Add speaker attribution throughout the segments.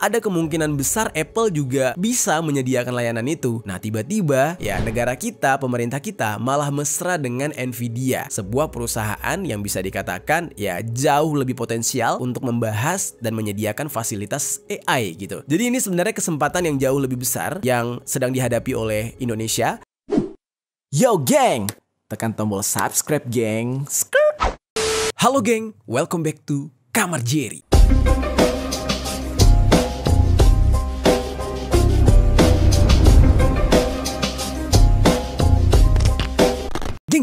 Speaker 1: ada kemungkinan besar Apple juga bisa menyediakan layanan itu. Nah, tiba-tiba ya negara kita, pemerintah kita malah mesra dengan Nvidia, sebuah perusahaan yang bisa dikatakan ya jauh lebih potensial untuk membahas dan menyediakan fasilitas AI gitu. Jadi ini sebenarnya kesempatan yang jauh lebih besar yang sedang dihadapi oleh Indonesia. Yo geng, tekan tombol subscribe geng. Halo geng, welcome back to Kamar Jerry.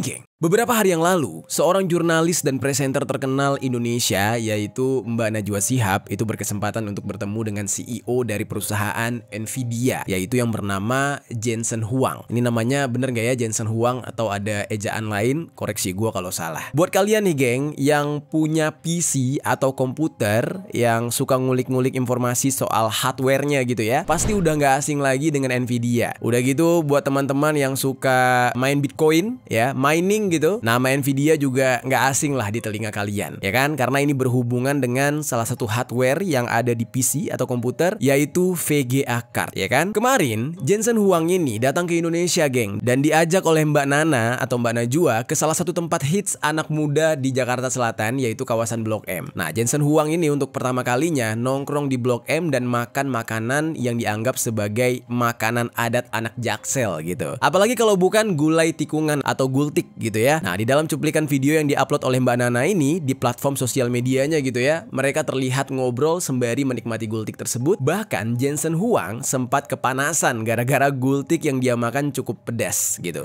Speaker 1: Geng, beberapa hari yang lalu, seorang jurnalis dan presenter terkenal Indonesia yaitu Mbak Najwa Shihab itu berkesempatan untuk bertemu dengan CEO dari perusahaan Nvidia, yaitu yang bernama Jensen Huang. Ini namanya bener nggak ya Jensen Huang atau ada ejaan lain? Koreksi gue kalau salah. Buat kalian nih geng yang punya PC atau komputer yang suka ngulik-ngulik informasi soal hardware-nya gitu ya, pasti udah nggak asing lagi dengan Nvidia. Udah gitu buat teman-teman yang suka main Bitcoin ya, mining gitu, nama Nvidia juga nggak asing lah di telinga kalian, ya kan? Karena ini berhubungan dengan salah satu hardware yang ada di PC atau komputer, yaitu VGA card, ya kan? Kemarin, Jensen Huang ini datang ke Indonesia, geng, dan diajak oleh Mbak Nana atau Mbak Najwa ke salah satu tempat hits anak muda di Jakarta Selatan, yaitu kawasan Blok M. Nah, Jensen Huang ini untuk pertama kalinya nongkrong di Blok M dan makan makanan yang dianggap sebagai makanan adat anak Jaksel gitu. Apalagi kalau bukan gulai tikungan atau gultik gitu ya. Nah, di dalam cuplikan video yang diupload oleh Mbak Nana ini di platform sosial medianya gitu ya, mereka terlihat ngobrol sembari menikmati gultik tersebut. Bahkan Jensen Huang sempat kepanasan gara-gara gultik yang dia makan cukup pedas gitu.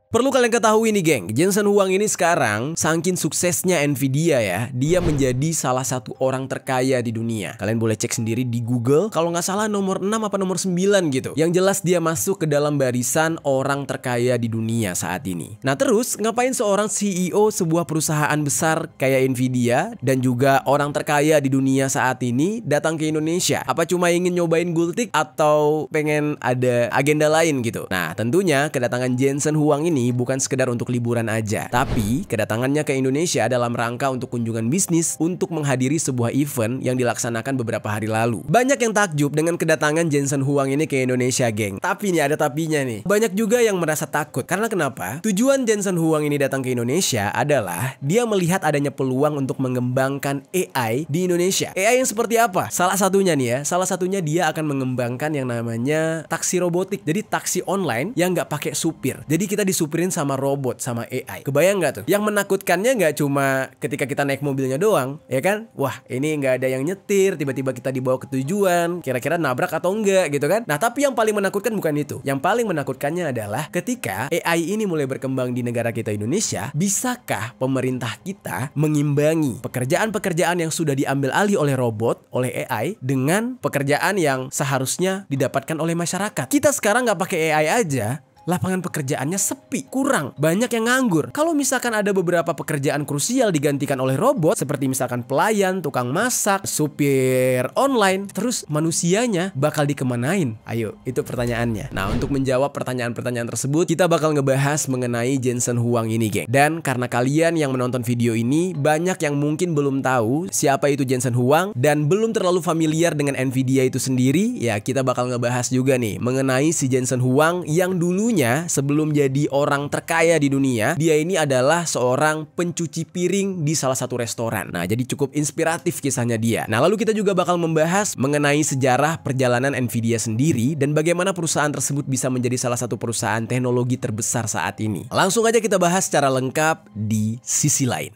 Speaker 1: Perlu kalian ketahui nih geng, Jensen Huang ini sekarang saking suksesnya Nvidia ya, dia menjadi salah satu orang terkaya di dunia. Kalian boleh cek sendiri di Google, kalau nggak salah nomor 6 apa nomor 9 gitu. Yang jelas dia masuk ke dalam barisan orang terkaya di dunia saat ini. Nah terus, ngapain seorang CEO sebuah perusahaan besar kayak Nvidia dan juga orang terkaya di dunia saat ini datang ke Indonesia? Apa cuma ingin nyobain gultik atau pengen ada agenda lain gitu? Nah tentunya kedatangan Jensen Huang ini bukan sekedar untuk liburan aja, tapi kedatangannya ke Indonesia dalam rangka untuk kunjungan bisnis untuk menghadiri sebuah event yang dilaksanakan beberapa hari lalu. Banyak yang takjub dengan kedatangan Jensen Huang ini ke Indonesia, geng. Tapi nih ada tapinya nih. Banyak juga yang merasa takut. Karena kenapa? Tujuan Jensen Huang ini datang ke Indonesia adalah dia melihat adanya peluang untuk mengembangkan AI di Indonesia. AI yang seperti apa? Salah satunya nih ya, salah satunya dia akan mengembangkan yang namanya taksi robotik. Jadi taksi online yang nggak pakai supir. Jadi kita disupirin sama robot, sama AI. Kebayang nggak tuh? Yang menakutkannya nggak cuma ketika kita naik mobilnya doang, ya kan? Wah, ini nggak ada yang nyetir, tiba-tiba kita dibawa ke tujuan, kira-kira nabrak atau enggak gitu kan? Nah, tapi yang paling menakutkan bukan itu. Yang paling menakutkannya adalah ketika AI ini mulai berkembang di negara kita Indonesia, bisakah pemerintah kita mengimbangi pekerjaan-pekerjaan yang sudah diambil alih oleh robot, oleh AI, dengan pekerjaan yang seharusnya didapatkan oleh masyarakat? Kita sekarang nggak pakai AI aja, lapangan pekerjaannya sepi, kurang, banyak yang nganggur. Kalau misalkan ada beberapa pekerjaan krusial digantikan oleh robot, seperti misalkan pelayan, tukang masak, supir online, terus manusianya bakal dikemanain? Ayo, itu pertanyaannya. Nah, untuk menjawab pertanyaan-pertanyaan tersebut, kita bakal ngebahas mengenai Jensen Huang ini, geng. Dan karena kalian yang menonton video ini, banyak yang mungkin belum tahu siapa itu Jensen Huang, dan belum terlalu familiar dengan Nvidia itu sendiri, ya kita bakal ngebahas juga nih, mengenai si Jensen Huang yang dulunya sebelum jadi orang terkaya di dunia, dia ini adalah seorang pencuci piring di salah satu restoran. Nah, jadi cukup inspiratif kisahnya dia. Nah, lalu kita juga bakal membahas mengenai sejarah perjalanan Nvidia sendiri dan bagaimana perusahaan tersebut bisa menjadi salah satu perusahaan teknologi terbesar saat ini. Langsung aja kita bahas secara lengkap di sisi lain.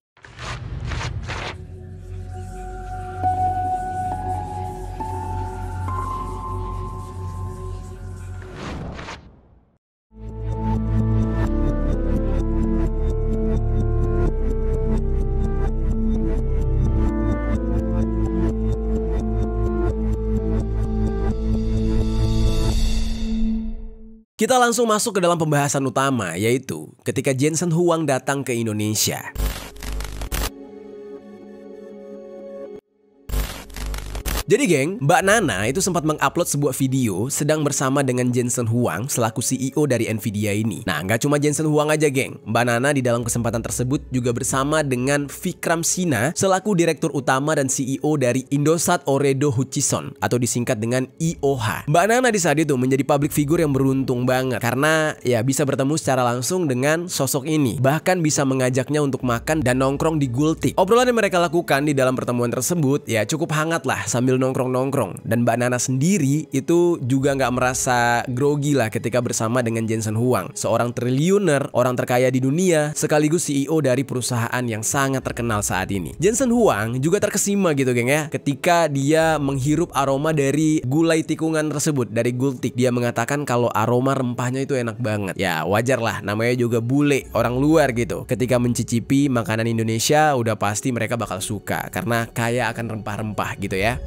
Speaker 1: Kita langsung masuk ke dalam pembahasan utama, yaitu ketika Jensen Huang datang ke Indonesia. Jadi geng, Mbak Nana itu sempat mengupload sebuah video sedang bersama dengan Jensen Huang selaku CEO dari Nvidia ini. Nah, nggak cuma Jensen Huang aja geng. Mbak Nana di dalam kesempatan tersebut juga bersama dengan Vikram Sinha selaku Direktur Utama dan CEO dari Indosat Ooredoo Hutchison atau disingkat dengan IOH. Mbak Nana di saat itu menjadi public figure yang beruntung banget karena ya bisa bertemu secara langsung dengan sosok ini. Bahkan bisa mengajaknya untuk makan dan nongkrong di Gultik. Obrolan yang mereka lakukan di dalam pertemuan tersebut ya cukup hangat lah sambil nongkrong-nongkrong. Dan Mbak Nana sendiri itu juga nggak merasa grogi lah ketika bersama dengan Jensen Huang, seorang triliuner, orang terkaya di dunia, sekaligus CEO dari perusahaan yang sangat terkenal saat ini. Jensen Huang juga terkesima gitu geng ya, ketika dia menghirup aroma dari gulai tikungan tersebut dari Gultik. Dia mengatakan kalau aroma rempahnya itu enak banget. Ya wajar lah, namanya juga bule, orang luar gitu. Ketika mencicipi makanan Indonesia udah pasti mereka bakal suka karena kaya akan rempah-rempah gitu ya.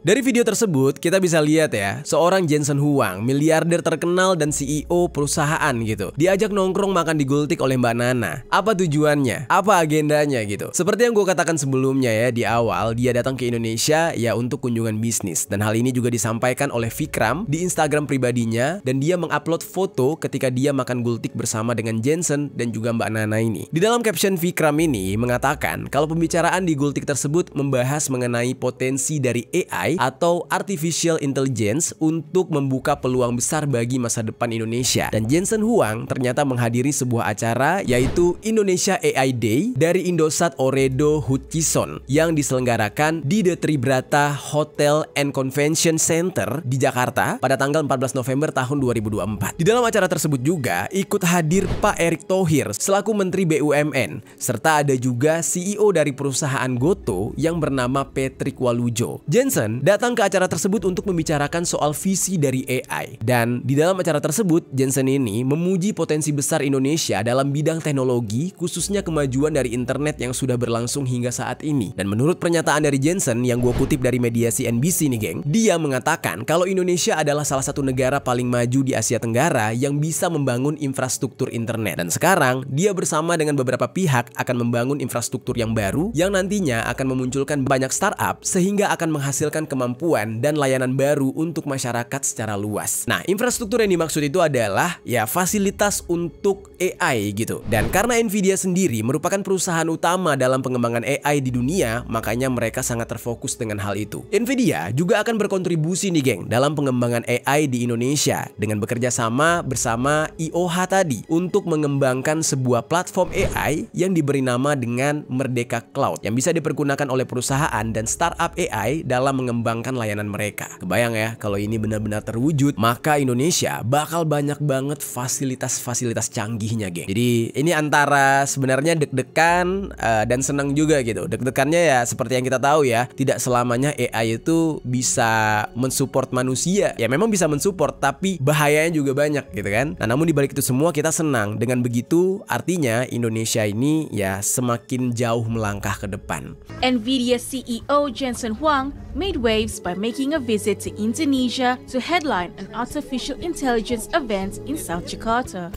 Speaker 1: Dari video tersebut kita bisa lihat ya, seorang Jensen Huang, miliarder terkenal dan CEO perusahaan gitu, diajak nongkrong makan di Gultik oleh Mbak Nana. Apa tujuannya? Apa agendanya gitu? Seperti yang gue katakan sebelumnya ya, di awal dia datang ke Indonesia ya untuk kunjungan bisnis. Dan hal ini juga disampaikan oleh Vikram di Instagram pribadinya, dan dia mengupload foto ketika dia makan Gultik bersama dengan Jensen dan juga Mbak Nana ini. Di dalam caption Vikram ini mengatakan kalau pembicaraan di Gultik tersebut membahas mengenai potensi dari AI atau Artificial Intelligence untuk membuka peluang besar bagi masa depan Indonesia. Dan Jensen Huang ternyata menghadiri sebuah acara yaitu Indonesia AI Day dari Indosat Ooredoo Hutchison yang diselenggarakan di The Tribrata Hotel and Convention Center di Jakarta pada tanggal 14 November tahun 2024. Di dalam acara tersebut juga ikut hadir Pak Erick Thohir selaku Menteri BUMN, serta ada juga CEO dari perusahaan Goto yang bernama Patrick Walujo. Jensen datang ke acara tersebut untuk membicarakan soal visi dari AI. Dan di dalam acara tersebut, Jensen ini memuji potensi besar Indonesia dalam bidang teknologi, khususnya kemajuan dari internet yang sudah berlangsung hingga saat ini. Dan menurut pernyataan dari Jensen yang gue kutip dari media CNBC nih geng, dia mengatakan kalau Indonesia adalah salah satu negara paling maju di Asia Tenggara yang bisa membangun infrastruktur internet. Dan sekarang dia bersama dengan beberapa pihak akan membangun infrastruktur yang baru yang nantinya akan memunculkan banyak startup sehingga akan menghasilkan kemampuan dan layanan baru untuk masyarakat secara luas. Nah, infrastruktur yang dimaksud itu adalah ya fasilitas untuk AI gitu. Dan karena Nvidia sendiri merupakan perusahaan utama dalam pengembangan AI di dunia, makanya mereka sangat terfokus dengan hal itu. Nvidia juga akan berkontribusi nih geng dalam pengembangan AI di Indonesia dengan bekerja sama bersama IOH tadi untuk mengembangkan sebuah platform AI yang diberi nama dengan Merdeka Cloud yang bisa dipergunakan oleh perusahaan dan startup AI dalam mengembangkan layanan mereka. Kebayang ya, kalau ini benar-benar terwujud, maka Indonesia bakal banyak banget fasilitas-fasilitas canggihnya, geng. Jadi ini antara sebenarnya deg-degan dan senang juga gitu. Deg-degannya ya seperti yang kita tahu ya, tidak selamanya AI itu bisa mensupport manusia. Ya memang bisa mensupport, tapi bahayanya juga banyak gitu kan. Nah, namun dibalik itu semua kita senang. Dengan begitu, artinya Indonesia ini ya semakin jauh melangkah ke depan.
Speaker 2: Nvidia CEO Jensen Huang made waves by making a visit to Indonesia to headline an artificial intelligence event in South Jakarta.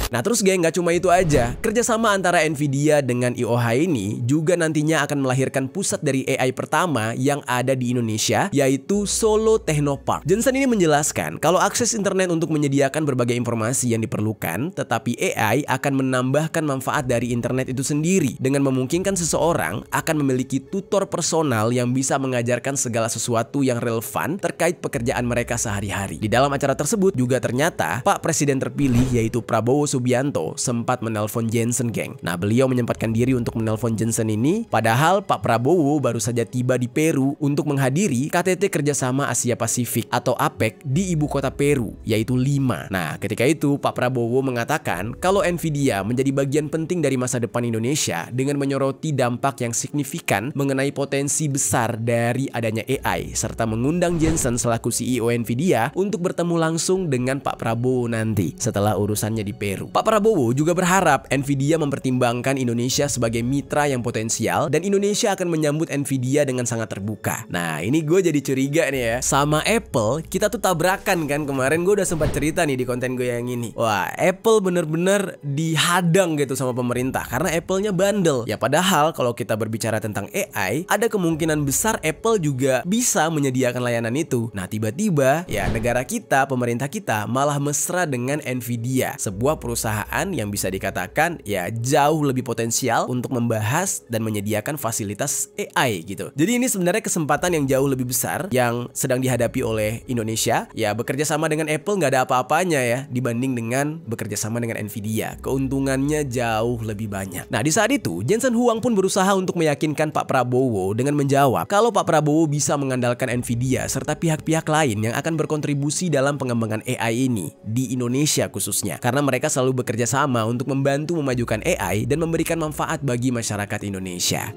Speaker 1: Nah terus geng, nggak cuma itu aja, kerjasama antara Nvidia dengan IOH ini juga nantinya akan melahirkan pusat dari AI pertama yang ada di Indonesia, yaitu Solo Technopark. Jensen ini menjelaskan kalau akses internet untuk menyediakan berbagai informasi yang diperlukan, tetapi AI akan menambahkan manfaat dari internet itu sendiri dengan memungkinkan seseorang akan memiliki tutor personal yang bisa mengajarkan segala sesuatu yang relevan terkait pekerjaan mereka sehari-hari. Di dalam acara tersebut juga ternyata Pak Presiden terpilih yaitu Prabowo Subianto sempat menelpon Jensen, geng. Nah, beliau menyempatkan diri untuk menelpon Jensen ini, padahal Pak Prabowo baru saja tiba di Peru untuk menghadiri KTT Kerjasama Asia Pasifik atau APEC di ibu kota Peru, yaitu Lima. Nah, ketika itu Pak Prabowo mengatakan kalau Nvidia menjadi bagian penting dari masa depan Indonesia dengan menyoroti dampak yang signifikan mengenai potensi besar dari adanya AI, serta mengundang Jensen selaku CEO Nvidia untuk bertemu langsung dengan Pak Prabowo nanti setelah urusannya di Peru. baru. Pak Prabowo juga berharap Nvidia mempertimbangkan Indonesia sebagai mitra yang potensial dan Indonesia akan menyambut Nvidia dengan sangat terbuka. Nah, ini gue jadi curiga nih ya. Sama Apple, kita tuh tabrakan kan. Kemarin gue udah sempat cerita nih di konten gue yang ini. Wah, Apple bener-bener dihadang gitu sama pemerintah karena Apple-nya bandel. Ya padahal kalau kita berbicara tentang AI, ada kemungkinan besar Apple juga bisa menyediakan layanan itu. Nah, tiba-tiba ya negara kita, pemerintah kita malah mesra dengan Nvidia, sebuah perusahaan yang bisa dikatakan ya jauh lebih potensial untuk membahas dan menyediakan fasilitas AI gitu. Jadi ini sebenarnya kesempatan yang jauh lebih besar yang sedang dihadapi oleh Indonesia. Ya bekerja sama dengan Apple nggak ada apa-apanya ya dibanding dengan bekerja sama dengan Nvidia. Keuntungannya jauh lebih banyak. Nah, di saat itu Jensen Huang pun berusaha untuk meyakinkan Pak Prabowo dengan menjawab kalau Pak Prabowo bisa mengandalkan Nvidia serta pihak-pihak lain yang akan berkontribusi dalam pengembangan AI ini di Indonesia khususnya, karena mereka selalu bekerja sama untuk membantu memajukan AI dan memberikan manfaat bagi masyarakat Indonesia.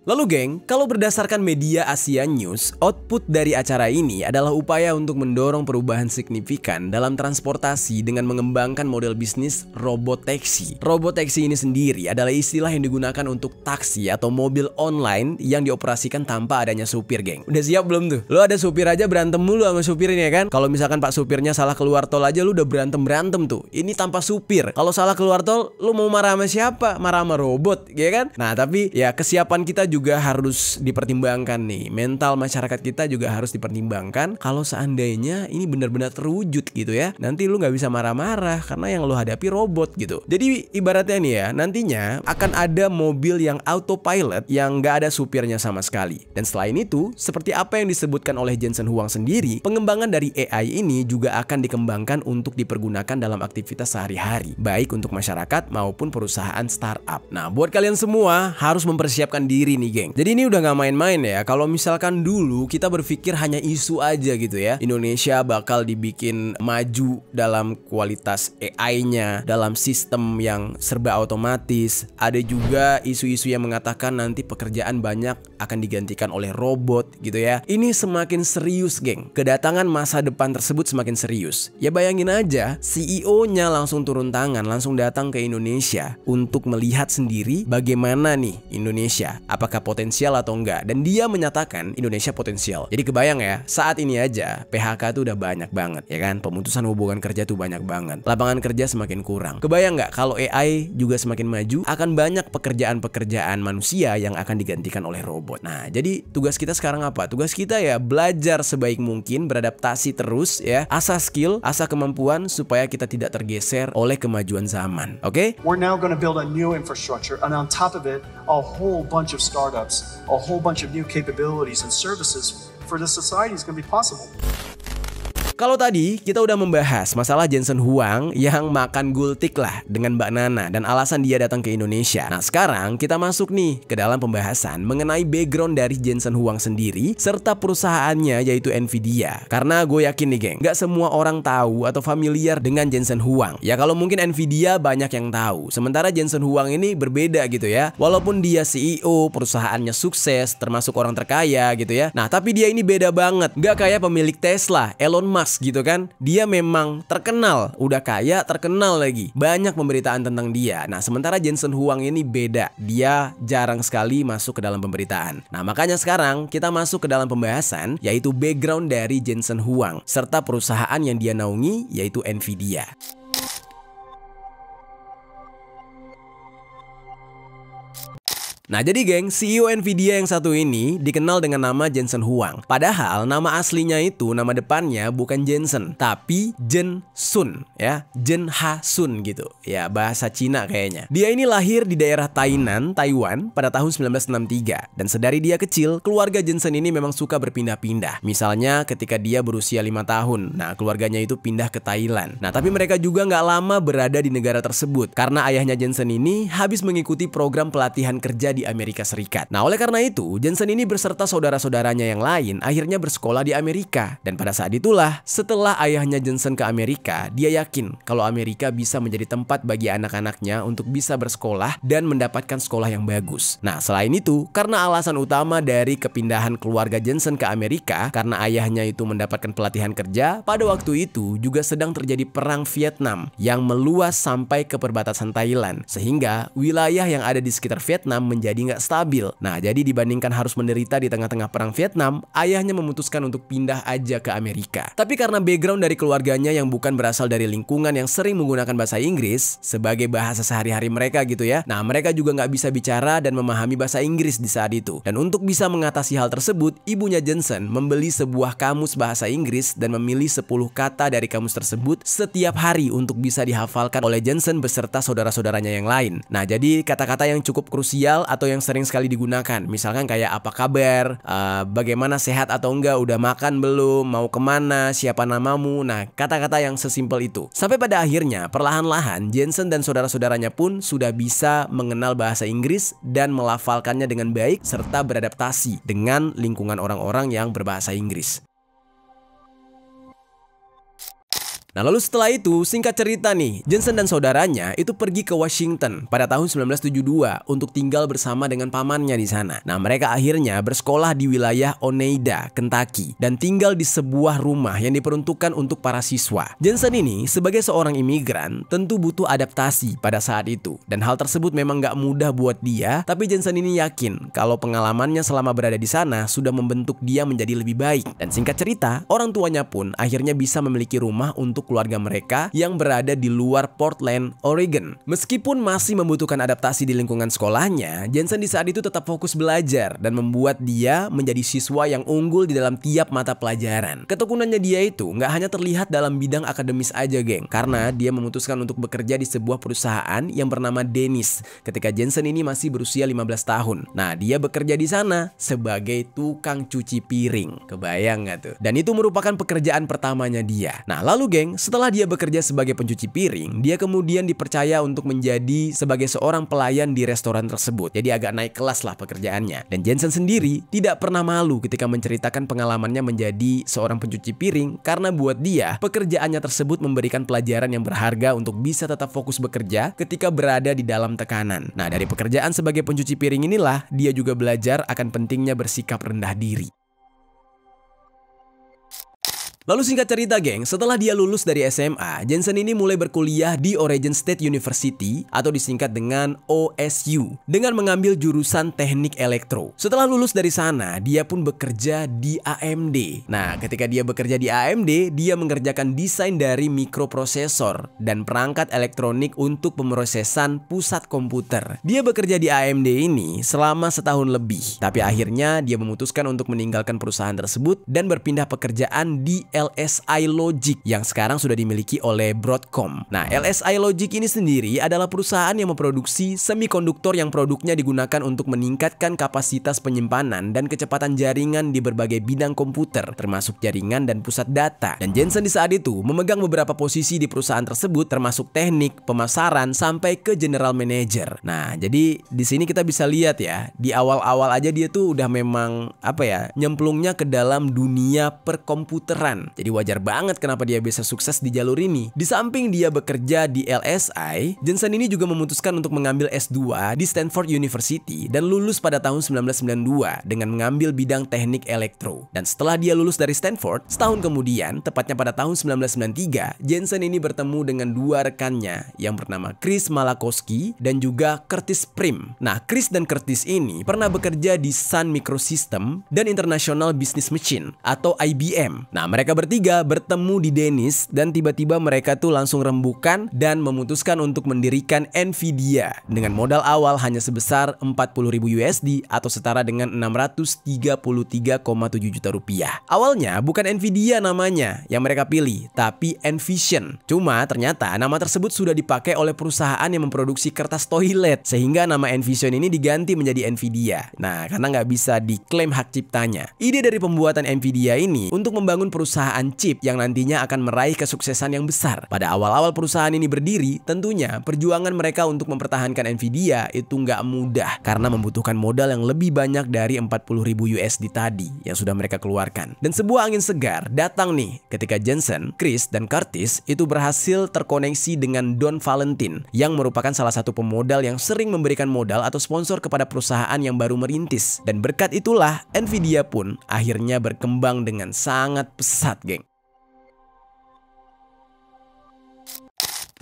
Speaker 1: Lalu geng, kalau berdasarkan media Asia News, output dari acara ini adalah upaya untuk mendorong perubahan signifikan dalam transportasi dengan mengembangkan model bisnis robot taxi. Robot taxi ini sendiri adalah istilah yang digunakan untuk taksi atau mobil online yang dioperasikan tanpa adanya supir, geng. Udah siap belum tuh? Lo ada supir aja berantem mulu sama supirnya kan? Kalau misalkan Pak supirnya salah keluar tol aja lu udah berantem tuh. Ini tanpa supir. Kalau salah keluar tol, lu mau marah sama siapa? Marah sama robot, ya kan? Nah, tapi ya kesiapan kita juga harus dipertimbangkan nih. Mental masyarakat kita juga harus dipertimbangkan. Kalau seandainya ini benar-benar terwujud gitu ya, nanti lu nggak bisa marah-marah karena yang lu hadapi robot gitu. Jadi ibaratnya nih ya, nantinya akan ada mobil yang autopilot yang nggak ada supirnya sama sekali. Dan selain itu, seperti apa yang disebutkan oleh Jensen Huang sendiri, pengembangan dari AI ini juga akan dikembangkan untuk dipergunakan dalam aktivitas sehari-hari, baik untuk masyarakat maupun perusahaan startup. Nah, buat kalian semua harus mempersiapkan diri nih, geng. Jadi ini udah gak main-main ya. Kalau misalkan dulu kita berpikir hanya isu aja gitu ya, Indonesia bakal dibikin maju dalam kualitas AI-nya, dalam sistem yang serba otomatis. Ada juga isu-isu yang mengatakan nanti pekerjaan banyak akan digantikan oleh robot gitu ya. Ini semakin serius, geng. Kedatangan masa depan tersebut semakin serius. Ya bayangin aja, CEO-nya langsung turun tangan, langsung datang ke Indonesia untuk melihat sendiri bagaimana nih Indonesia, apakah potensial atau enggak, dan dia menyatakan Indonesia potensial. Jadi kebayang ya, saat ini aja PHK tuh udah banyak banget ya kan, pemutusan hubungan kerja tuh banyak banget, lapangan kerja semakin kurang. Kebayang nggak kalau AI juga semakin maju, akan banyak pekerjaan-pekerjaan manusia yang akan digantikan oleh robot. Nah, jadi tugas kita sekarang apa? Tugas kita ya belajar sebaik mungkin, beradaptasi terus ya, asah skill, asah kemampuan supaya kita tidak tergeser oleh kemajuan zaman. Oke?
Speaker 3: We're now going to build a new infrastructure, and on top of it, a whole bunch of startups, a whole bunch of new capabilities and services for the society is going to be possible.
Speaker 1: Kalau tadi kita udah membahas masalah Jensen Huang yang makan gultik lah dengan Mbak Nana dan alasan dia datang ke Indonesia. Nah, sekarang kita masuk nih ke dalam pembahasan mengenai background dari Jensen Huang sendiri serta perusahaannya yaitu Nvidia. Karena gue yakin nih, geng, gak semua orang tahu atau familiar dengan Jensen Huang. Ya kalau mungkin Nvidia banyak yang tahu, sementara Jensen Huang ini berbeda gitu ya. Walaupun dia CEO, perusahaannya sukses, termasuk orang terkaya gitu ya. Nah, tapi dia ini beda banget. Gak kayak pemilik Tesla, Elon Musk gitu kan. Dia memang terkenal, udah kaya, terkenal lagi. Banyak pemberitaan tentang dia. Nah, sementara Jensen Huang ini beda. Dia jarang sekali masuk ke dalam pemberitaan. Nah, makanya sekarang kita masuk ke dalam pembahasan yaitu background dari Jensen Huang serta perusahaan yang dia naungi yaitu Nvidia. Nah, jadi geng, CEO Nvidia yang satu ini dikenal dengan nama Jensen Huang. Padahal nama aslinya itu, nama depannya bukan Jensen, tapi Jen Sun ya, Jen Ha Sun gitu. Ya, bahasa Cina kayaknya. Dia ini lahir di daerah Tainan, Taiwan pada tahun 1963. Dan sedari dia kecil, keluarga Jensen ini memang suka berpindah-pindah. Misalnya ketika dia berusia 5 tahun, nah keluarganya itu pindah ke Thailand. Nah, tapi mereka juga nggak lama berada di negara tersebut karena ayahnya Jensen ini habis mengikuti program pelatihan kerja di di Amerika Serikat. Nah, oleh karena itu, Jensen ini berserta saudara-saudaranya yang lain akhirnya bersekolah di Amerika. Dan pada saat itulah, setelah ayahnya Jensen ke Amerika, dia yakin kalau Amerika bisa menjadi tempat bagi anak-anaknya untuk bisa bersekolah dan mendapatkan sekolah yang bagus. Nah, selain itu, karena alasan utama dari kepindahan keluarga Jensen ke Amerika, karena ayahnya itu mendapatkan pelatihan kerja, pada waktu itu juga sedang terjadi perang Vietnam yang meluas sampai ke perbatasan Thailand, sehingga wilayah yang ada di sekitar Vietnam menjadi nggak stabil. Nah, jadi dibandingkan harus menderita di tengah-tengah perang Vietnam, ayahnya memutuskan untuk pindah aja ke Amerika. Tapi karena background dari keluarganya yang bukan berasal dari lingkungan yang sering menggunakan bahasa Inggris sebagai bahasa sehari-hari mereka gitu ya, nah mereka juga nggak bisa bicara dan memahami bahasa Inggris di saat itu. Dan untuk bisa mengatasi hal tersebut, ibunya Jensen membeli sebuah kamus bahasa Inggris dan memilih 10 kata dari kamus tersebut setiap hari untuk bisa dihafalkan oleh Jensen beserta saudara-saudaranya yang lain. Nah, jadi kata-kata yang cukup krusial atau yang sering sekali digunakan, misalkan kayak apa kabar, bagaimana sehat atau enggak, udah makan belum, mau kemana, siapa namamu. Nah, kata-kata yang sesimpel itu. Sampai pada akhirnya, perlahan-lahan Jensen dan saudara-saudaranya pun sudah bisa mengenal bahasa Inggris dan melafalkannya dengan baik serta beradaptasi dengan lingkungan orang-orang yang berbahasa Inggris. Nah, lalu setelah itu, singkat cerita nih, Jensen dan saudaranya itu pergi ke Washington pada tahun 1972 untuk tinggal bersama dengan pamannya di sana. Nah, mereka akhirnya bersekolah di wilayah Oneida, Kentucky, dan tinggal di sebuah rumah yang diperuntukkan untuk para siswa. Jensen ini sebagai seorang imigran tentu butuh adaptasi pada saat itu, dan hal tersebut memang gak mudah buat dia, tapi Jensen ini yakin kalau pengalamannya selama berada di sana sudah membentuk dia menjadi lebih baik. Dan singkat cerita, orang tuanya pun akhirnya bisa memiliki rumah untuk keluarga mereka yang berada di luar Portland, Oregon. Meskipun masih membutuhkan adaptasi di lingkungan sekolahnya, Jensen di saat itu tetap fokus belajar dan membuat dia menjadi siswa yang unggul di dalam tiap mata pelajaran. Ketekunannya dia itu nggak hanya terlihat dalam bidang akademis aja, geng, karena dia memutuskan untuk bekerja di sebuah perusahaan yang bernama Dennis ketika Jensen ini masih berusia 15 tahun. Nah, dia bekerja di sana sebagai tukang cuci piring. Kebayang nggak tuh? Dan itu merupakan pekerjaan pertamanya dia. Nah, lalu geng, setelah dia bekerja sebagai pencuci piring, dia kemudian dipercaya untuk menjadi sebagai seorang pelayan di restoran tersebut. Jadi agak naik kelas lah pekerjaannya. Dan Jensen sendiri tidak pernah malu ketika menceritakan pengalamannya menjadi seorang pencuci piring, karena buat dia, pekerjaannya tersebut memberikan pelajaran yang berharga untuk bisa tetap fokus bekerja ketika berada di dalam tekanan. Nah, dari pekerjaan sebagai pencuci piring inilah, dia juga belajar akan pentingnya bersikap rendah diri. Lalu singkat cerita, geng, setelah dia lulus dari SMA, Jensen ini mulai berkuliah di Oregon State University atau disingkat dengan OSU dengan mengambil jurusan teknik elektro. Setelah lulus dari sana, dia pun bekerja di AMD. Nah, ketika dia bekerja di AMD, dia mengerjakan desain dari mikroprosesor dan perangkat elektronik untuk pemrosesan pusat komputer. Dia bekerja di AMD ini selama setahun lebih, tapi akhirnya dia memutuskan untuk meninggalkan perusahaan tersebut dan berpindah pekerjaan di LSI Logic yang sekarang sudah dimiliki oleh Broadcom. Nah, LSI Logic ini sendiri adalah perusahaan yang memproduksi semikonduktor yang produknya digunakan untuk meningkatkan kapasitas penyimpanan dan kecepatan jaringan di berbagai bidang komputer, termasuk jaringan dan pusat data. Dan Jensen di saat itu memegang beberapa posisi di perusahaan tersebut, termasuk teknik, pemasaran, sampai ke general manager. Nah, jadi di sini kita bisa lihat ya, di awal-awal aja dia tuh udah memang nyemplungnya ke dalam dunia perkomputeran. Jadi wajar banget kenapa dia bisa sukses di jalur ini. Di samping dia bekerja di LSI, Jensen ini juga memutuskan untuk mengambil S2 di Stanford University dan lulus pada tahun 1992 dengan mengambil bidang teknik elektro. Dan setelah dia lulus dari Stanford, setahun kemudian, tepatnya pada tahun 1993, Jensen ini bertemu dengan dua rekannya yang bernama Chris Malakowski dan juga Curtis Prim. Nah, Chris dan Curtis ini pernah bekerja di Sun Microsystem dan International Business Machine atau IBM. Nah, mereka bertiga bertemu di Dennis dan tiba-tiba mereka tuh langsung rembukan dan memutuskan untuk mendirikan Nvidia dengan modal awal hanya sebesar 40.000 USD atau setara dengan 633,7 juta rupiah. Awalnya bukan Nvidia namanya yang mereka pilih, tapi Envision. Cuma ternyata nama tersebut sudah dipakai oleh perusahaan yang memproduksi kertas toilet, sehingga nama Envision ini diganti menjadi Nvidia. Nah, karena nggak bisa diklaim hak ciptanya. Ide dari pembuatan Nvidia ini untuk membangun perusahaan perusahaan chip yang nantinya akan meraih kesuksesan yang besar. Pada awal-awal perusahaan ini berdiri, tentunya perjuangan mereka untuk mempertahankan Nvidia itu nggak mudah karena membutuhkan modal yang lebih banyak dari 40.000 USD tadi yang sudah mereka keluarkan. Dan sebuah angin segar datang nih ketika Jensen, Chris, dan Curtis itu berhasil terkoneksi dengan Don Valentin yang merupakan salah satu pemodal yang sering memberikan modal atau sponsor kepada perusahaan yang baru merintis. Dan berkat itulah Nvidia pun akhirnya berkembang dengan sangat pesat, geng.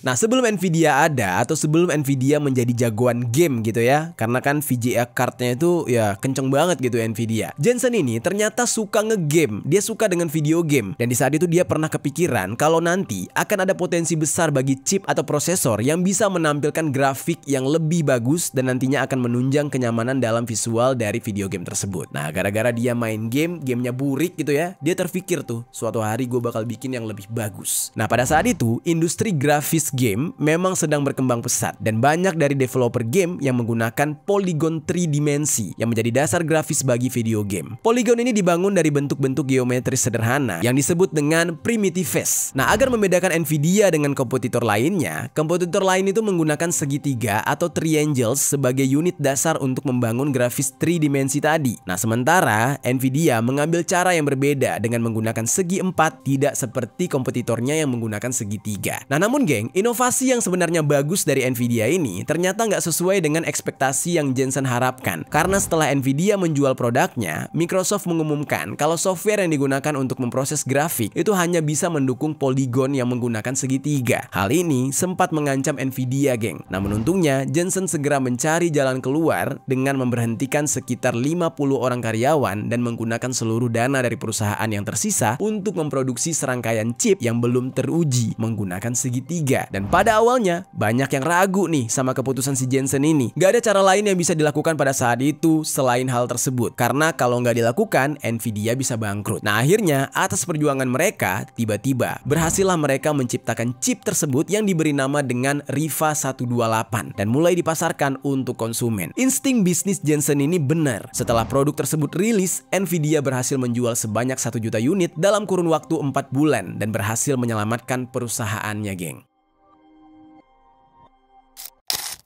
Speaker 1: Nah, sebelum Nvidia ada atau sebelum Nvidia menjadi jagoan game gitu ya, karena kan VGA cardnya itu ya kenceng banget gitu Nvidia. Jensen ini ternyata suka ngegame, dia suka dengan video game. Dan di saat itu dia pernah kepikiran kalau nanti akan ada potensi besar bagi chip atau prosesor yang bisa menampilkan grafik yang lebih bagus dan nantinya akan menunjang kenyamanan dalam visual dari video game tersebut. Nah, gara-gara dia main game, gamenya burik gitu ya, dia terpikir tuh, suatu hari gue bakal bikin yang lebih bagus. Nah, pada saat itu, industri grafis game memang sedang berkembang pesat dan banyak dari developer game yang menggunakan polygon 3 dimensi yang menjadi dasar grafis bagi video game. Polygon ini dibangun dari bentuk-bentuk geometris sederhana yang disebut dengan primitives. Nah, agar membedakan Nvidia dengan kompetitor lainnya, kompetitor lain itu menggunakan segitiga atau triangles sebagai unit dasar untuk membangun grafis 3 dimensi tadi. Nah, sementara Nvidia mengambil cara yang berbeda dengan menggunakan segi 4, tidak seperti kompetitornya yang menggunakan segitiga. Nah, namun geng, inovasi yang sebenarnya bagus dari Nvidia ini ternyata nggak sesuai dengan ekspektasi yang Jensen harapkan. Karena setelah Nvidia menjual produknya, Microsoft mengumumkan kalau software yang digunakan untuk memproses grafik itu hanya bisa mendukung poligon yang menggunakan segitiga. Hal ini sempat mengancam Nvidia, geng. Namun untungnya Jensen segera mencari jalan keluar dengan memberhentikan sekitar 50 orang karyawan dan menggunakan seluruh dana dari perusahaan yang tersisa untuk memproduksi serangkaian chip yang belum teruji menggunakan segitiga. Dan pada awalnya banyak yang ragu nih sama keputusan si Jensen ini. Gak ada cara lain yang bisa dilakukan pada saat itu selain hal tersebut. Karena kalau nggak dilakukan, Nvidia bisa bangkrut. Nah, akhirnya atas perjuangan mereka, tiba-tiba berhasillah mereka menciptakan chip tersebut yang diberi nama dengan Riva 128 dan mulai dipasarkan untuk konsumen. Insting bisnis Jensen ini benar. Setelah produk tersebut rilis, Nvidia berhasil menjual sebanyak 1 juta unit dalam kurun waktu 4 bulan dan berhasil menyelamatkan perusahaannya, geng.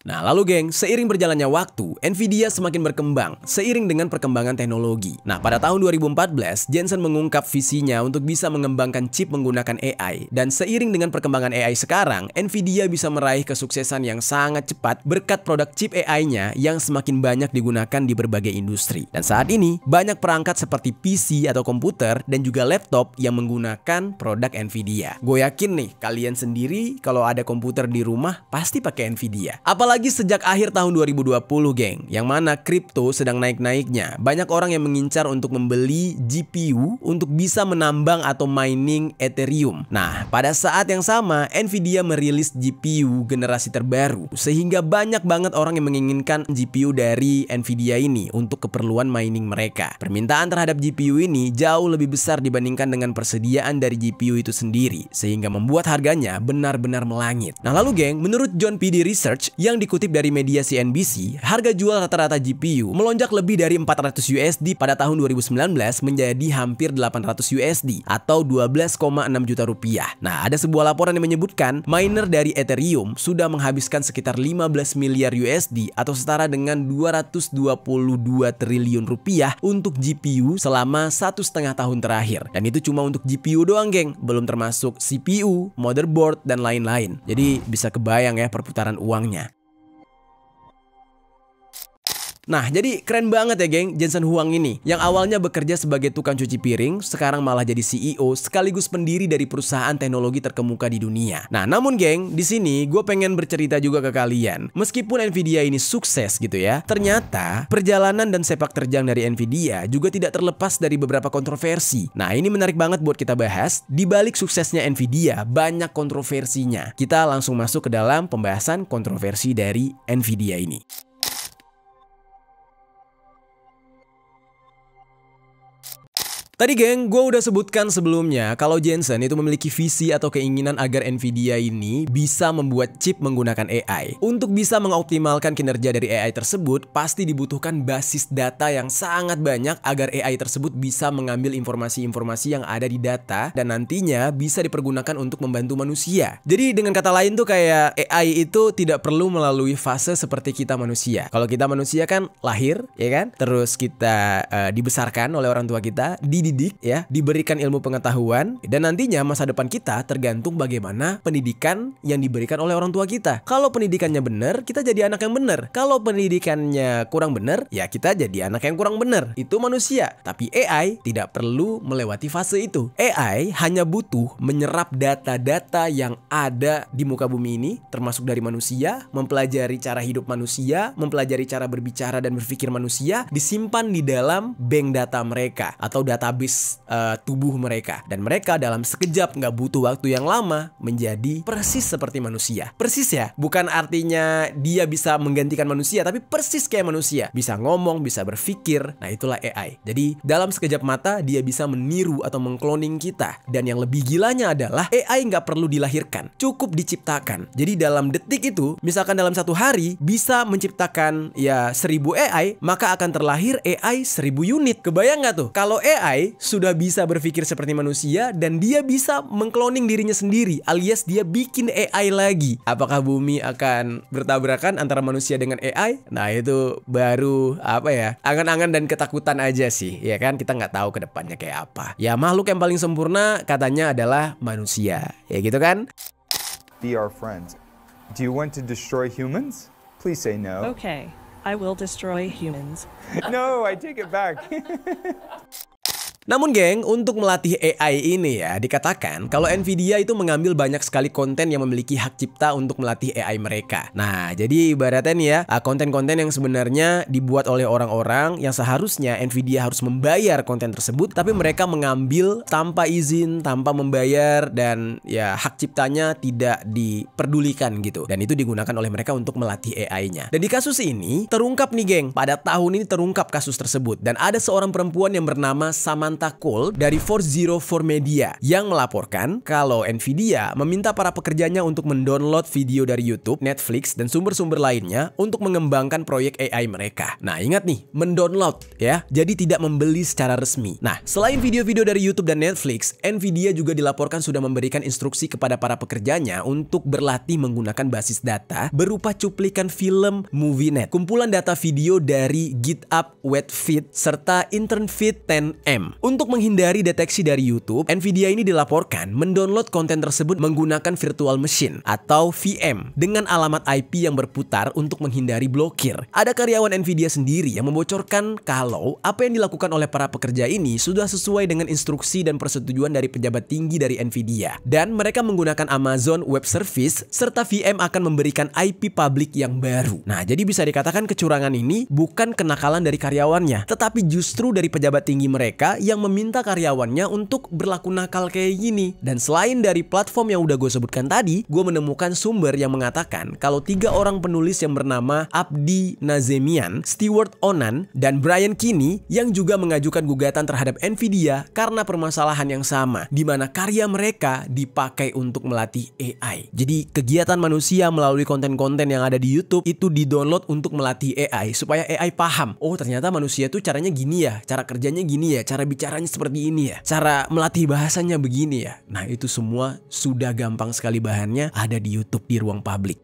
Speaker 1: Nah, lalu geng, seiring berjalannya waktu, Nvidia semakin berkembang seiring dengan perkembangan teknologi. Nah, pada tahun 2014, Jensen mengungkap visinya untuk bisa mengembangkan chip menggunakan AI. Dan seiring dengan perkembangan AI sekarang, Nvidia bisa meraih kesuksesan yang sangat cepat berkat produk chip AI-nya yang semakin banyak digunakan di berbagai industri. Dan saat ini, banyak perangkat seperti PC atau komputer dan juga laptop yang menggunakan produk Nvidia. Gue yakin nih, kalian sendiri kalau ada komputer di rumah pasti pakai Nvidia. Apalagi sejak akhir tahun 2020, geng, yang mana kripto sedang naik-naiknya. Banyak orang yang mengincar untuk membeli GPU untuk bisa menambang atau mining Ethereum. Nah, pada saat yang sama, Nvidia merilis GPU generasi terbaru, sehingga banyak banget orang yang menginginkan GPU dari Nvidia ini untuk keperluan mining mereka. Permintaan terhadap GPU ini jauh lebih besar dibandingkan dengan persediaan dari GPU itu sendiri, sehingga membuat harganya benar-benar melangit. Nah, lalu geng, menurut John PD Research yang dikutip dari media CNBC, harga jual rata-rata GPU melonjak lebih dari 400 USD pada tahun 2019 menjadi hampir 800 USD atau 12,6 juta rupiah. Nah, ada sebuah laporan yang menyebutkan miner dari Ethereum sudah menghabiskan sekitar 15 miliar USD atau setara dengan 222 triliun rupiah untuk GPU selama 1,5 tahun terakhir. Dan itu cuma untuk GPU doang, geng, belum termasuk CPU, motherboard, dan lain-lain. Jadi bisa kebayang ya perputaran uangnya. Nah, jadi keren banget ya, geng, Jensen Huang ini. Yang awalnya bekerja sebagai tukang cuci piring, sekarang malah jadi CEO sekaligus pendiri dari perusahaan teknologi terkemuka di dunia. Nah, namun geng, di sini gue pengen bercerita juga ke kalian. Meskipun Nvidia ini sukses gitu ya, ternyata perjalanan dan sepak terjang dari Nvidia juga tidak terlepas dari beberapa kontroversi. Nah, ini menarik banget buat kita bahas. Di balik suksesnya Nvidia, banyak kontroversinya. Kita langsung masuk ke dalam pembahasan kontroversi dari Nvidia ini. Tadi geng, gue udah sebutkan sebelumnya kalau Jensen itu memiliki visi atau keinginan agar Nvidia ini bisa membuat chip menggunakan AI. Untuk bisa mengoptimalkan kinerja dari AI tersebut, pasti dibutuhkan basis data yang sangat banyak agar AI tersebut bisa mengambil informasi-informasi yang ada di data dan nantinya bisa dipergunakan untuk membantu manusia. Jadi dengan kata lain tuh kayak AI itu tidak perlu melalui fase seperti kita manusia. Kalau kita manusia kan lahir, ya kan? Terus kita dibesarkan oleh orang tua kita, dididik ya, diberikan ilmu pengetahuan, dan nantinya masa depan kita tergantung bagaimana pendidikan yang diberikan oleh orang tua kita. Kalau pendidikannya benar, kita jadi anak yang benar. Kalau pendidikannya kurang benar, ya kita jadi anak yang kurang benar. Itu manusia. Tapi AI tidak perlu melewati fase itu. AI hanya butuh menyerap data-data yang ada di muka bumi ini, termasuk dari manusia, mempelajari cara hidup manusia, mempelajari cara berbicara dan berpikir manusia, disimpan di dalam bank data mereka atau database tubuh mereka, dan mereka dalam sekejap, nggak butuh waktu yang lama, menjadi persis seperti manusia. Persis ya, bukan artinya dia bisa menggantikan manusia, tapi persis kayak manusia, bisa ngomong, bisa berpikir. Nah itulah AI. Jadi dalam sekejap mata dia bisa meniru atau mengkloning kita. Dan yang lebih gilanya adalah AI nggak perlu dilahirkan, cukup diciptakan. Jadi dalam detik itu, misalkan dalam satu hari bisa menciptakan ya 1000 AI, maka akan terlahir AI 1000 unit. Kebayang nggak tuh kalau AI sudah bisa berpikir seperti manusia dan dia bisa mengkloning dirinya sendiri, alias dia bikin AI lagi. Apakah bumi akan bertabrakan antara manusia dengan AI? Nah itu baru apa ya, angan-angan dan ketakutan aja sih, ya kan? Kita nggak tahu ke depannya kayak apa. Ya makhluk yang paling sempurna katanya adalah manusia, ya gitu kan?
Speaker 4: Be our friends. Do you want to destroy humans? Please say no.
Speaker 5: Okay, I will destroy humans.
Speaker 4: No, I take it back.
Speaker 1: Namun geng, untuk melatih AI ini ya, dikatakan kalau Nvidia itu mengambil banyak sekali konten yang memiliki hak cipta untuk melatih AI mereka. Nah, jadi ibaratnya nih ya, konten-konten yang sebenarnya dibuat oleh orang-orang yang seharusnya Nvidia harus membayar konten tersebut, tapi mereka mengambil tanpa izin, tanpa membayar, dan ya hak ciptanya tidak diperdulikan gitu. Dan itu digunakan oleh mereka untuk melatih AI-nya. Dan di kasus ini, terungkap nih geng, pada tahun ini terungkap kasus tersebut. Dan ada seorang perempuan yang bernama Samantha Cole dari 404 Media yang melaporkan kalau Nvidia meminta para pekerjanya untuk mendownload video dari YouTube, Netflix, dan sumber-sumber lainnya untuk mengembangkan proyek AI mereka. Nah, ingat nih, mendownload ya, jadi tidak membeli secara resmi. Nah, selain video-video dari YouTube dan Netflix, Nvidia juga dilaporkan sudah memberikan instruksi kepada para pekerjanya untuk berlatih menggunakan basis data berupa cuplikan film MovieNet, kumpulan data video dari GitHub Webfeed, serta InternFeed 10M. Untuk menghindari deteksi dari YouTube, Nvidia ini dilaporkan mendownload konten tersebut menggunakan virtual machine atau VM dengan alamat IP yang berputar untuk menghindari blokir. Ada karyawan Nvidia sendiri yang membocorkan kalau apa yang dilakukan oleh para pekerja ini sudah sesuai dengan instruksi dan persetujuan dari pejabat tinggi dari Nvidia. Dan mereka menggunakan Amazon Web Service serta VM akan memberikan IP publik yang baru. Nah, jadi bisa dikatakan kecurangan ini bukan kenakalan dari karyawannya, tetapi justru dari pejabat tinggi mereka yang meminta karyawannya untuk berlaku nakal kayak gini. Dan selain dari platform yang udah gue sebutkan tadi, gue menemukan sumber yang mengatakan kalau 3 orang penulis yang bernama Abdi Nazemian, Stewart Onan, dan Brian Kinney yang juga mengajukan gugatan terhadap Nvidia karena permasalahan yang sama, di mana karya mereka dipakai untuk melatih AI. Jadi kegiatan manusia melalui konten-konten yang ada di YouTube itu didownload untuk melatih AI supaya AI paham, oh ternyata manusia tuh caranya gini ya, cara kerjanya gini ya, cara bicaranya seperti ini ya, cara melatih bahasanya begini ya. Nah itu semua sudah gampang sekali, bahannya ada di YouTube di ruang publik.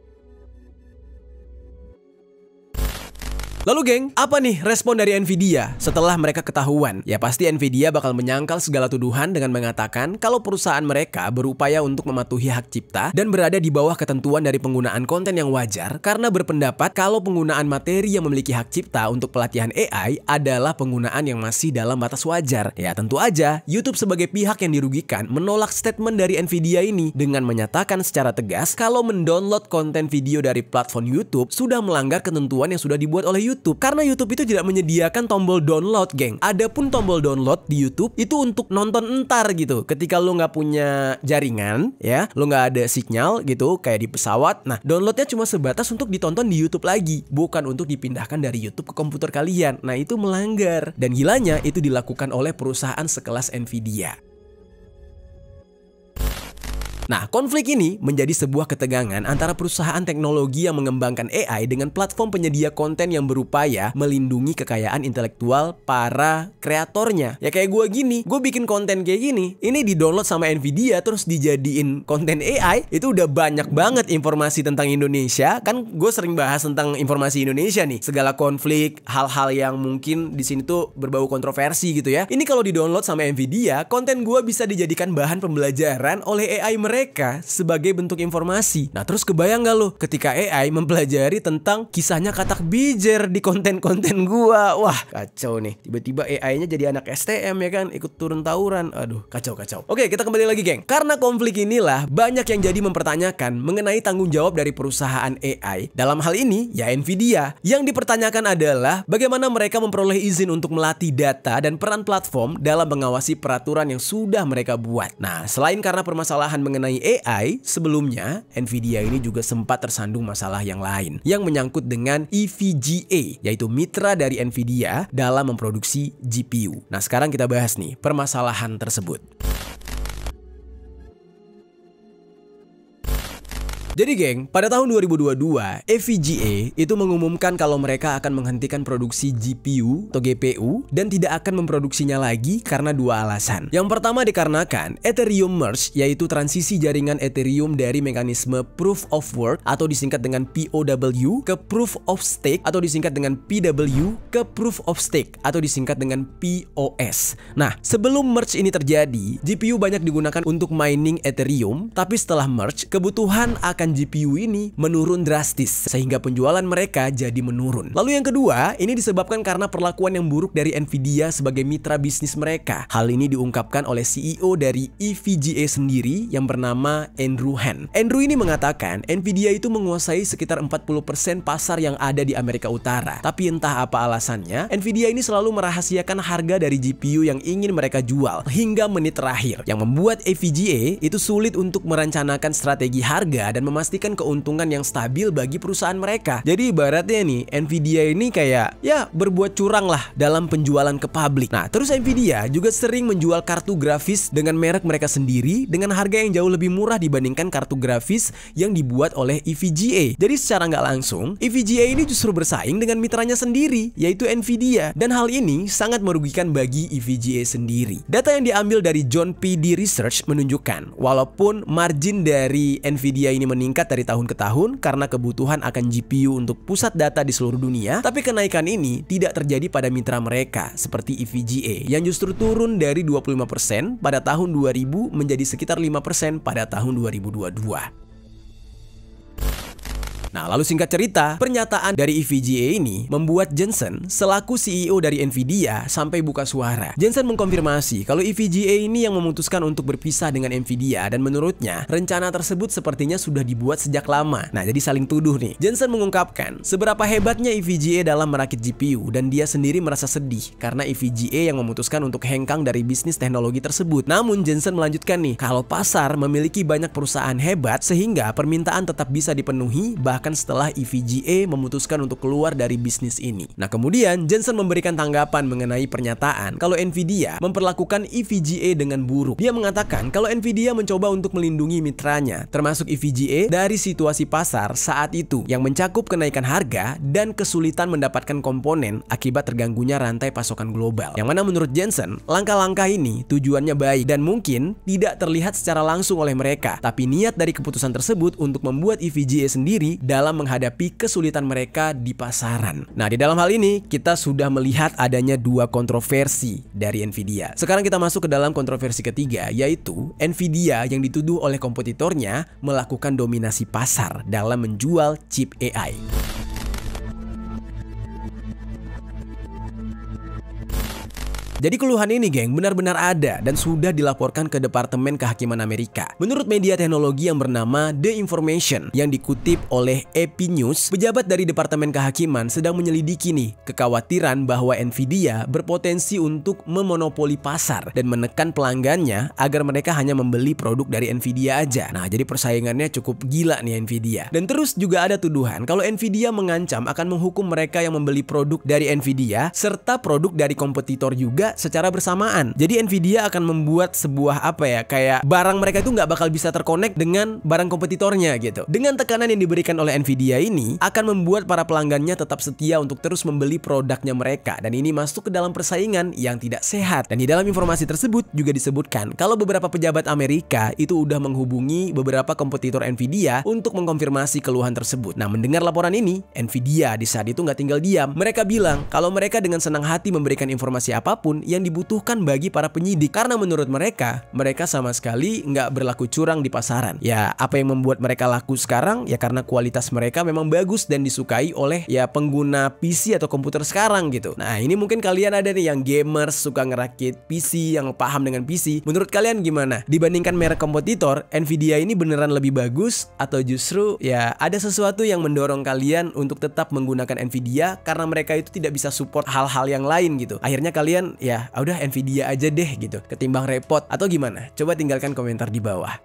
Speaker 1: Lalu geng, apa nih respon dari Nvidia setelah mereka ketahuan? Ya pasti Nvidia bakal menyangkal segala tuduhan dengan mengatakan kalau perusahaan mereka berupaya untuk mematuhi hak cipta dan berada di bawah ketentuan dari penggunaan konten yang wajar, karena berpendapat kalau penggunaan materi yang memiliki hak cipta untuk pelatihan AI adalah penggunaan yang masih dalam batas wajar. Ya tentu aja YouTube sebagai pihak yang dirugikan menolak statement dari Nvidia ini dengan menyatakan secara tegas kalau mendownload konten video dari platform YouTube sudah melanggar ketentuan yang sudah dibuat oleh YouTube. YouTube karena YouTube itu tidak menyediakan tombol download, geng. Adapun tombol download di YouTube itu untuk nonton entar gitu. Ketika lo nggak punya jaringan, ya, lo nggak ada sinyal gitu, kayak di pesawat. Nah, downloadnya cuma sebatas untuk ditonton di YouTube lagi, bukan untuk dipindahkan dari YouTube ke komputer kalian. Nah, itu melanggar. Dan gilanya itu dilakukan oleh perusahaan sekelas Nvidia. Nah, konflik ini menjadi sebuah ketegangan antara perusahaan teknologi yang mengembangkan AI dengan platform penyedia konten yang berupaya melindungi kekayaan intelektual para kreatornya. Ya kayak gue gini, gue bikin konten kayak gini, ini di-download sama Nvidia terus dijadiin konten AI, itu udah banyak banget informasi tentang Indonesia. Kan gue sering bahas tentang informasi Indonesia nih, segala konflik, hal-hal yang mungkin di sini tuh berbau kontroversi gitu ya. Ini kalau di-download sama Nvidia, konten gue bisa dijadikan bahan pembelajaran oleh AI mereka sebagai bentuk informasi. Nah, terus kebayang gak lo ketika AI mempelajari tentang kisahnya Katak Bijer di konten-konten gua? Wah, kacau nih. Tiba-tiba AI-nya jadi anak STM ya kan, ikut turun tawuran. Aduh, kacau. Oke, kita kembali lagi, geng. Karena konflik inilah banyak yang jadi mempertanyakan mengenai tanggung jawab dari perusahaan AI. Dalam hal ini, ya Nvidia. Yang dipertanyakan adalah bagaimana mereka memperoleh izin untuk melatih data dan peran platform dalam mengawasi peraturan yang sudah mereka buat. Nah, selain karena permasalahan mengenai AI, sebelumnya Nvidia ini juga sempat tersandung masalah yang lain yang menyangkut dengan EVGA, yaitu mitra dari Nvidia dalam memproduksi GPU. Nah, sekarang kita bahas nih permasalahan tersebut. Jadi geng, pada tahun 2022, EVGA itu mengumumkan kalau mereka akan menghentikan produksi GPU atau GPU dan tidak akan memproduksinya lagi karena dua alasan. Yang pertama dikarenakan Ethereum Merge, yaitu transisi jaringan Ethereum dari mekanisme Proof of Work atau disingkat dengan POW ke Proof of Stake atau disingkat dengan PW ke Proof of Stake atau disingkat dengan POS. Nah, sebelum merge ini terjadi, GPU banyak digunakan untuk mining Ethereum, tapi setelah merge, kebutuhan akan GPU ini menurun drastis sehingga penjualan mereka jadi menurun. Lalu yang kedua, ini disebabkan karena perlakuan yang buruk dari Nvidia sebagai mitra bisnis mereka. Hal ini diungkapkan oleh CEO dari EVGA sendiri yang bernama Andrew Han. Andrew ini mengatakan Nvidia itu menguasai sekitar 40% pasar yang ada di Amerika Utara. Tapi entah apa alasannya, Nvidia ini selalu merahasiakan harga dari GPU yang ingin mereka jual hingga menit terakhir, yang membuat EVGA itu sulit untuk merencanakan strategi harga dan memastikan keuntungan yang stabil bagi perusahaan mereka. Jadi ibaratnya nih, Nvidia ini kayak ya berbuat curang lah dalam penjualan ke publik. Nah, terus Nvidia juga sering menjual kartu grafis dengan merek mereka sendiri dengan harga yang jauh lebih murah dibandingkan kartu grafis yang dibuat oleh EVGA. Jadi secara nggak langsung, EVGA ini justru bersaing dengan mitranya sendiri, yaitu Nvidia. Dan hal ini sangat merugikan bagi EVGA sendiri. Data yang diambil dari John PD Research menunjukkan, walaupun margin dari Nvidia ini meningkat dari tahun ke tahun karena kebutuhan akan GPU untuk pusat data di seluruh dunia, tapi kenaikan ini tidak terjadi pada mitra mereka seperti EVGA yang justru turun dari 25% pada tahun 2000 menjadi sekitar 5% pada tahun 2022. Nah, lalu singkat cerita, pernyataan dari EVGA ini membuat Jensen selaku CEO dari Nvidia sampai buka suara. Jensen mengkonfirmasi kalau EVGA ini yang memutuskan untuk berpisah dengan Nvidia dan menurutnya rencana tersebut sepertinya sudah dibuat sejak lama. Nah, jadi saling tuduh nih. Jensen mengungkapkan seberapa hebatnya EVGA dalam merakit GPU dan dia sendiri merasa sedih karena EVGA yang memutuskan untuk hengkang dari bisnis teknologi tersebut. Namun Jensen melanjutkan nih, kalau pasar memiliki banyak perusahaan hebat sehingga permintaan tetap bisa dipenuhi bahkan setelah EVGA memutuskan untuk keluar dari bisnis ini. Nah, kemudian Jensen memberikan tanggapan mengenai pernyataan kalau Nvidia memperlakukan EVGA dengan buruk. Dia mengatakan kalau Nvidia mencoba untuk melindungi mitranya, termasuk EVGA, dari situasi pasar saat itu yang mencakup kenaikan harga dan kesulitan mendapatkan komponen akibat terganggunya rantai pasokan global. Yang mana menurut Jensen, langkah-langkah ini tujuannya baik dan mungkin tidak terlihat secara langsung oleh mereka, tapi niat dari keputusan tersebut untuk membuat EVGA sendiri dalam menghadapi kesulitan mereka di pasaran. Nah, di dalam hal ini kita sudah melihat adanya dua kontroversi dari Nvidia. Sekarang kita masuk ke dalam kontroversi ketiga, yaitu Nvidia yang dituduh oleh kompetitornya melakukan dominasi pasar dalam menjual chip AI. Jadi keluhan ini geng benar-benar ada dan sudah dilaporkan ke Departemen Kehakiman Amerika. Menurut media teknologi yang bernama The Information yang dikutip oleh AP News, pejabat dari Departemen Kehakiman sedang menyelidiki nih kekhawatiran bahwa Nvidia berpotensi untuk memonopoli pasar dan menekan pelanggannya agar mereka hanya membeli produk dari Nvidia aja. Nah, jadi persaingannya cukup gila nih Nvidia. Dan terus juga ada tuduhan kalau Nvidia mengancam akan menghukum mereka yang membeli produk dari Nvidia serta produk dari kompetitor juga secara bersamaan. Jadi Nvidia akan membuat sebuah kayak barang mereka itu nggak bakal bisa terkonek dengan barang kompetitornya gitu. Dengan tekanan yang diberikan oleh Nvidia ini akan membuat para pelanggannya tetap setia untuk terus membeli produknya mereka, dan ini masuk ke dalam persaingan yang tidak sehat. Dan di dalam informasi tersebut juga disebutkan kalau beberapa pejabat Amerika itu udah menghubungi beberapa kompetitor Nvidia untuk mengkonfirmasi keluhan tersebut. Nah, mendengar laporan ini, Nvidia di saat itu nggak tinggal diam. Mereka bilang kalau mereka dengan senang hati memberikan informasi apapun yang dibutuhkan bagi para penyidik, karena menurut mereka sama sekali nggak berlaku curang di pasaran. Ya, apa yang membuat mereka laku sekarang ya karena kualitas mereka memang bagus dan disukai oleh ya pengguna PC atau komputer sekarang gitu. Nah, ini mungkin kalian ada nih yang gamers suka ngerakit PC, yang paham dengan PC. Menurut kalian gimana? Dibandingkan merek kompetitor, Nvidia ini beneran lebih bagus atau justru ya ada sesuatu yang mendorong kalian untuk tetap menggunakan Nvidia karena mereka itu tidak bisa support hal-hal yang lain gitu. Akhirnya kalian ya udah Nvidia aja deh gitu, ketimbang repot, atau gimana? Coba tinggalkan komentar di bawah.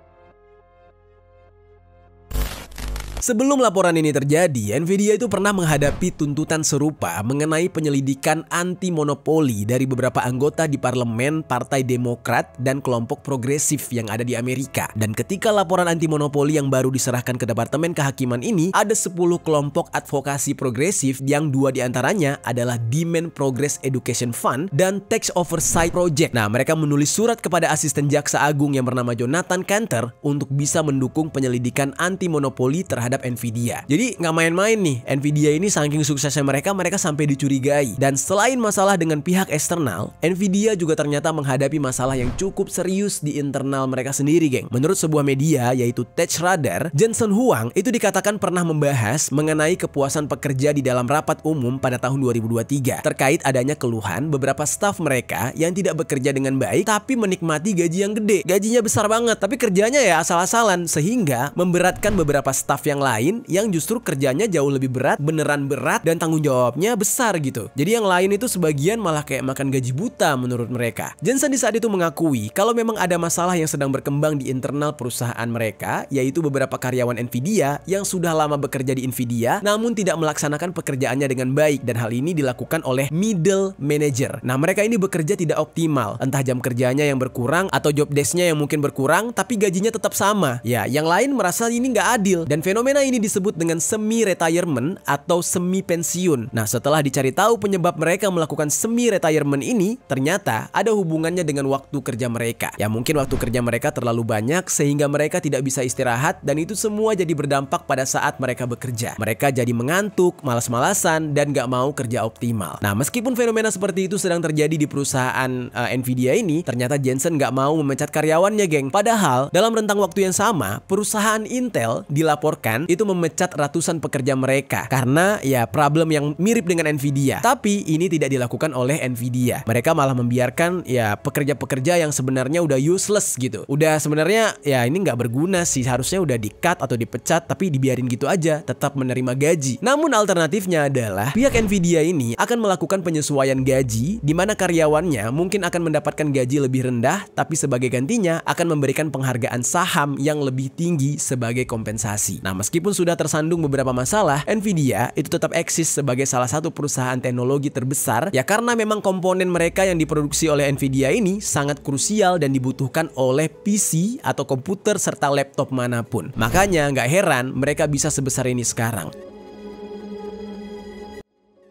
Speaker 1: Sebelum laporan ini terjadi, Nvidia itu pernah menghadapi tuntutan serupa mengenai penyelidikan anti monopoli dari beberapa anggota di parlemen Partai Demokrat dan kelompok progresif yang ada di Amerika. Dan ketika laporan anti monopoli yang baru diserahkan ke Departemen Kehakiman ini, ada 10 kelompok advokasi progresif yang 2 diantaranya adalah Demand Progress Education Fund dan Tax Oversight Project. Nah, mereka menulis surat kepada asisten jaksa agung yang bernama Jonathan Kanter untuk bisa mendukung penyelidikan anti monopoli terhadap Nvidia. Jadi nggak main-main nih, Nvidia ini saking suksesnya mereka sampai dicurigai. Dan selain masalah dengan pihak eksternal, Nvidia juga ternyata menghadapi masalah yang cukup serius di internal mereka sendiri, geng. Menurut sebuah media yaitu TechRadar, Jensen Huang itu dikatakan pernah membahas mengenai kepuasan pekerja di dalam rapat umum pada tahun 2023 terkait adanya keluhan beberapa staf mereka yang tidak bekerja dengan baik tapi menikmati gaji yang gede. Gajinya besar banget tapi kerjanya ya asal-asalan, sehingga memberatkan beberapa staf yang lain yang justru kerjanya jauh lebih berat, beneran berat, dan tanggung jawabnya besar gitu. Jadi yang lain itu sebagian malah kayak makan gaji buta menurut mereka. Jensen di saat itu mengakui kalau memang ada masalah yang sedang berkembang di internal perusahaan mereka, yaitu beberapa karyawan Nvidia yang sudah lama bekerja di Nvidia namun tidak melaksanakan pekerjaannya dengan baik, dan hal ini dilakukan oleh middle manager. Nah, mereka ini bekerja tidak optimal, entah jam kerjanya yang berkurang atau job desk-nya yang mungkin berkurang tapi gajinya tetap sama. Ya, yang lain merasa ini nggak adil, dan fenomena ini disebut dengan semi-retirement atau semi-pensiun. Nah, setelah dicari tahu penyebab mereka melakukan semi-retirement ini, ternyata ada hubungannya dengan waktu kerja mereka. Ya, mungkin waktu kerja mereka terlalu banyak sehingga mereka tidak bisa istirahat, dan itu semua jadi berdampak pada saat mereka bekerja. Mereka jadi mengantuk, malas-malasan, dan gak mau kerja optimal. Nah, meskipun fenomena seperti itu sedang terjadi di perusahaan Nvidia ini, ternyata Jensen gak mau memecat karyawannya, geng. Padahal, dalam rentang waktu yang sama, perusahaan Intel dilaporkan itu memecat ratusan pekerja mereka karena ya problem yang mirip dengan Nvidia. Tapi ini tidak dilakukan oleh Nvidia. Mereka malah membiarkan ya pekerja-pekerja yang sebenarnya udah useless gitu. Udah sebenarnya ya ini nggak berguna sih, harusnya udah di-cut atau dipecat, tapi dibiarin gitu aja, tetap menerima gaji. Namun alternatifnya adalah pihak Nvidia ini akan melakukan penyesuaian gaji di mana karyawannya mungkin akan mendapatkan gaji lebih rendah, tapi sebagai gantinya akan memberikan penghargaan saham yang lebih tinggi sebagai kompensasi. Nah, meskipun sudah tersandung beberapa masalah, Nvidia itu tetap eksis sebagai salah satu perusahaan teknologi terbesar ya karena memang komponen mereka yang diproduksi oleh Nvidia ini sangat krusial dan dibutuhkan oleh PC atau komputer serta laptop manapun. Makanya nggak heran mereka bisa sebesar ini sekarang.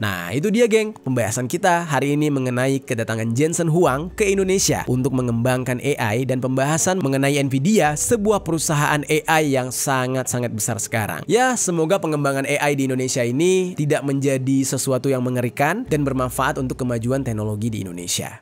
Speaker 1: Nah, itu dia geng, pembahasan kita hari ini mengenai kedatangan Jensen Huang ke Indonesia untuk mengembangkan AI dan pembahasan mengenai Nvidia, sebuah perusahaan AI yang sangat-sangat besar sekarang. Ya, semoga pengembangan AI di Indonesia ini tidak menjadi sesuatu yang mengerikan dan bermanfaat untuk kemajuan teknologi di Indonesia.